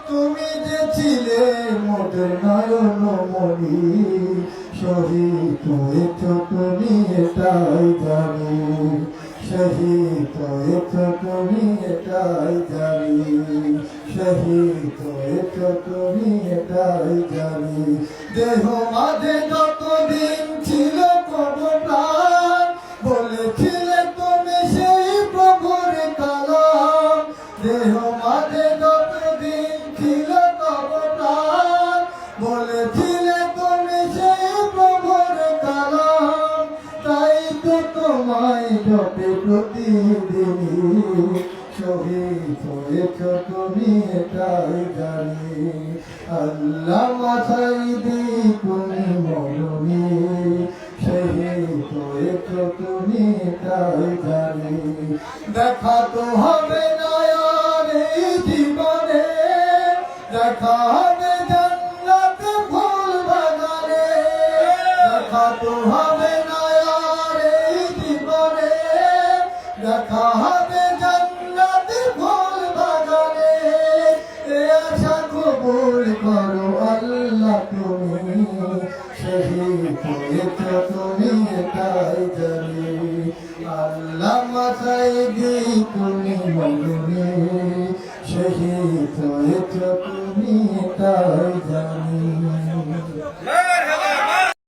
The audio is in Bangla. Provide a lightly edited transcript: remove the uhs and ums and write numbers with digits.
তুমি যে ছিলে মোদের নয়ন মনি, শহীদ হয়েছ তুমি এটাই জানি, শহীদ হয়েছ তুমি এটাই জানি, শহীদ হয়েছ তুমি এটাই জানি। দেহ মাঝে যতদিন ছিল প্রভু প্রাণ, বলেছিলে তুমি সেই প্রভুর কালাম। দেহ মাঝে যতদিন ছিল প্রভু প্রাণ, বলেছিলে তুমি সেই প্রভুর কালাম। তাই তো তোমায় জপে প্রতিদিনই, শহীদ হয়েছ তুমি এটাই জানি। আল্লামা সাঈদী তুমি মরণী, শহীদ হয়েছ তুমি এটাই জানি। দেখা তো হবে না আর এই জীবনে, দেখা হবে জান্নাতে ফুল বাগানে। দেখা তো হবে না আর এই জীবনে, দেখা হবে জান্নাতে ফুল বাগানে। এ আশা কবুল করো আল্লাহ তুমি, শহীদ হয়েছ তুমি এটাই জানি। আল্লামা সাঈদী তুমি মরণী, শহীদ হয়েছ তুমি এটাই জানি।